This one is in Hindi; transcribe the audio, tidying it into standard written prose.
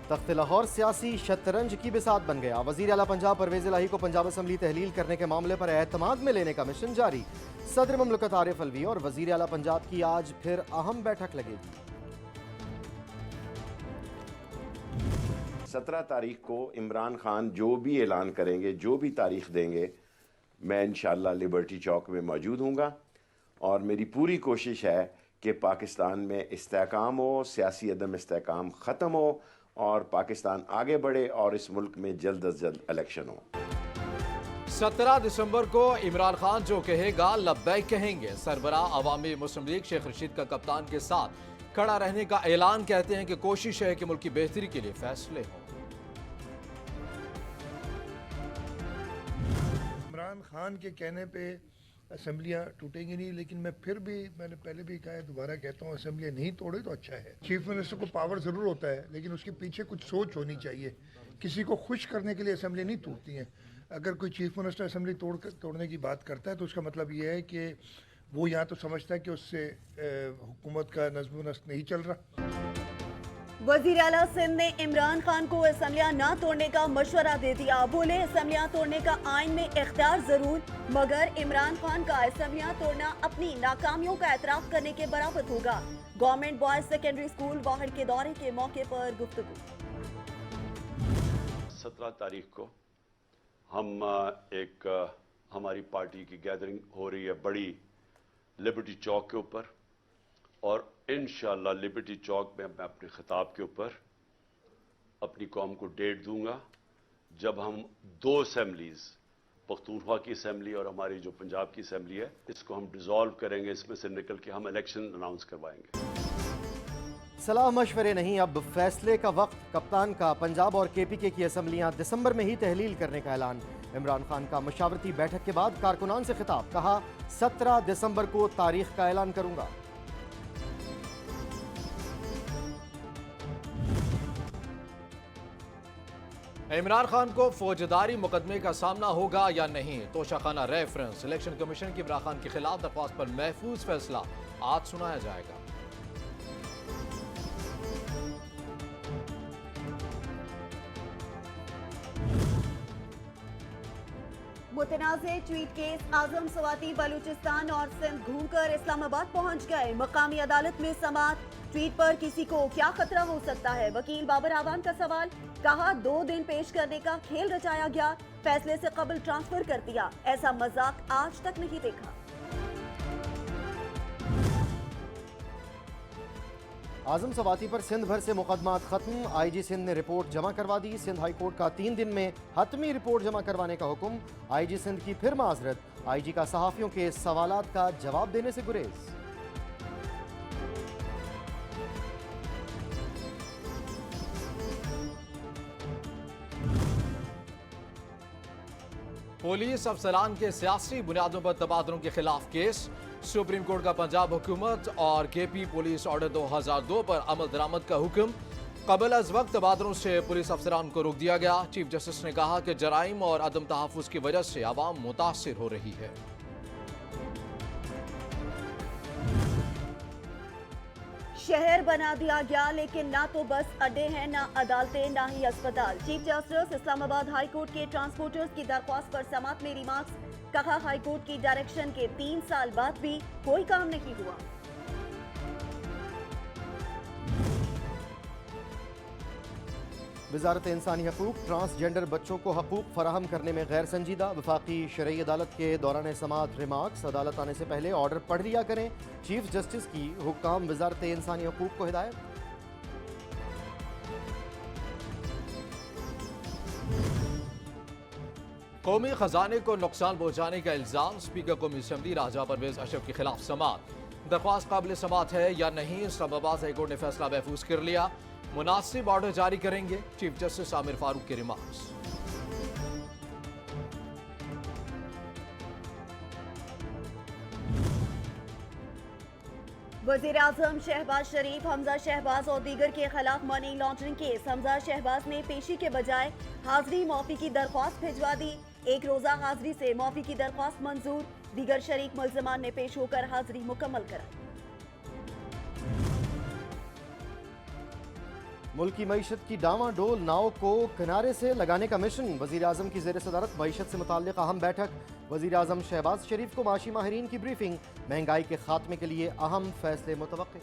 तख्त लाहौर सियासी शतरंज की बिसात बन गया। वजीर आला पंजाब परवेज इलाही को पंजाब असम्बली तहलील करने के मामले पर एतमाद में लेने का मिशन जारी। सदर ममलकत आरिफ अलवी और वजीर आला पंजाब की आज फिर अहम बैठक लगेगी। 17 तारीख को इमरान खान जो भी ऐलान करेंगे, जो भी तारीख देंगे, मैं इंशाअल्लाह लिबर्टी चौक में मौजूद हूँगा और मेरी पूरी कोशिश है कि पाकिस्तान में इस्तेहकाम हो, सियासी अदम इस्तेहकाम ख़त्म हो और पाकिस्तान आगे बढ़े और इस मुल्क में जल्द अज जल्द इलेक्शन हो। 17 दिसंबर को इमरान खान जो कहेगा लब्बैक कहेंगे। सरबराह अवामी मुस्लिम लीग शेख रशीद का कप्तान के साथ खड़ा रहने का ऐलान। कहते हैं कि कोशिश है कि मुल्क की बेहतरी के लिए फैसले हों। इमरान खान के कहने पे असम्बलियाँ टूटेंगी नहीं, लेकिन मैंने पहले भी कहा है, दोबारा कहता हूँ, असम्बलियाँ नहीं तोड़े तो अच्छा है। चीफ मिनिस्टर को पावर ज़रूर होता है, लेकिन उसके पीछे कुछ सोच होनी चाहिए। किसी को खुश करने के लिए असम्बली नहीं टूटती हैं। अगर कोई चीफ मिनिस्टर असम्बली तोड़ने की बात करता है तो उसका मतलब ये है कि वो यहाँ तो समझता है कि उससे हुकूमत का नज़्म व नस्क नहीं चल रहा। वज़ीर आला सिंध ने इमरान खान को असम्बलियाँ ना तोड़ने का मशवरा दे दिया। बोले असम्बलियाँ तोड़ने का आइन में इख्तियार जरूर, मगर इमरान खान का असम्बलियाँ तोड़ना अपनी नाकामियों का एतराफ़ करने के बराबर होगा। गवर्नमेंट बॉयज सेकेंडरी स्कूल वाहड़ के दौरे के मौके पर गुफ्तगू। 17 तारीख को हमारी पार्टी की गैदरिंग हो रही है बड़ी लिबर्टी चौक के ऊपर और इंशाअल्लाह लिबर्टी चौक में मैं अपने खिताब के ऊपर अपनी कौम को डेट दूंगा जब हम 2 असेंबलीज, पख्तूनख्वा की असेंबली और हमारी जो पंजाब की असेंबली है, इसको हम डिसॉल्व करेंगे। इसमें से निकल के हम इलेक्शन अनाउंस करवाएंगे। सलाह मशवरे नहीं, अब फैसले का वक्त। कप्तान का पंजाब और KPK की असम्बलियां दिसंबर में ही तहलील करने का ऐलान। इमरान खान का मशावरती बैठक के बाद कारकुनान से खिताब, कहा 17 दिसंबर को तारीख का ऐलान करूंगा। इमरान खान को फौजदारी मुकदमे का सामना होगा या नहीं? तोशाखाना रेफरेंस। इलेक्शन कमीशन की इमरान खान के खिलाफ दरख्वास्त पर महफूज फैसला आज सुनाया जाएगा। मुतनाज़े ट्वीट केस। आजम सवाती बलूचिस्तान और सिंध घूमकर इस्लामाबाद पहुंच गए। मकामी अदालत में समाअत। ट्वीट पर किसी को क्या खतरा हो सकता है? वकील बाबर आवान का सवाल। कहा 2 दिन पेश करने का खेल रचाया गया, फैसले से कबल ट्रांसफर कर दिया। ऐसा मजाक आज तक नहीं देखा। आजम सवाती पर सिंध भर से मुकदमात खत्म। IG सिंध ने रिपोर्ट जमा करवा दी। सिंध हाई कोर्ट का 3 दिन में हतमी रिपोर्ट जमा करवाने का हुक्म। IG सिंध की फिर माजरत। IG का सहाफियों के सवालात का जवाब देने से गुरेज। पुलिस अफसरान के सियासी बुनियादों पर तबादलों के खिलाफ केस। सुप्रीम कोर्ट का पंजाब हुकूमत और KP पुलिस ऑर्डर 2002 पर अमल दरामद का हुक्म। कबल अज वक्त तबादलों से पुलिस अफसरान को रोक दिया गया। चीफ जस्टिस ने कहा कि जराइम और अदम तहफ़्फ़ुज़ की वजह से आवाम मुतासिर हो रही है। शहर बना दिया गया, लेकिन ना तो बस अड्डे हैं, ना अदालतें, ना ही अस्पताल। Chief justice Islamabad high court के ट्रांसपोर्टर्स की दरख्वास्त पर समाअत में रिमार्क्स। कहा हाई कोर्ट की डायरेक्शन के 3 साल बाद भी कोई काम नहीं हुआ। वजारत इंसानी हकूक ट्रांसजेंडर बच्चों को हकूक फराहम करने में गैर संजीदा। वफाकी शरई अदालत के दौरान समाअत रिमार्क्स। अदालत आने से पहले ऑर्डर पढ़ लिया करें। चीफ जस्टिस की हुक्काम वजारत इंसानी हकूक को हिदायत। कौमी खजाने को नुकसान पहुंचाने का इल्जाम। स्पीकर कौमी असम्बली राजा परवेज अशरफ के खिलाफ समाअत। दरख्वास्त काबिल समाअत है या नहीं? इस्लामाबाद हाई कोर्ट ने फैसला महफूज कर लिया। मुनासिब ऑर्डर जारी करेंगे। चीफ जस्टिस आमिर फारूक के रिमार्क्स। वज़ीर आज़म शहबाज शरीफ, हमजा शहबाज और दीगर के खिलाफ money laundering case. Hamza Shahbaz ने पेशी के बजाय हाजिरी माफी की दरख्वास्त भिजवा दी। 1 रोजा हाजिरी से माफी की दरख्वास्त मंजूर। दीगर शरीक मुल्ज़िमान ने पेश होकर हाजिरी मुकम्मल कराई। मुल्क की मईशत की डावाडोल नाव को किनारे से लगाने का मिशन। वज़ीर आज़म की ज़ेर सदारत मईशत से मुताल्लिक़ अहम बैठक। वज़ीर आज़म शहबाज शरीफ को माशी माहिरीन की ब्रीफिंग। महंगाई के खात्मे के लिए अहम फैसले मुतवक्किल।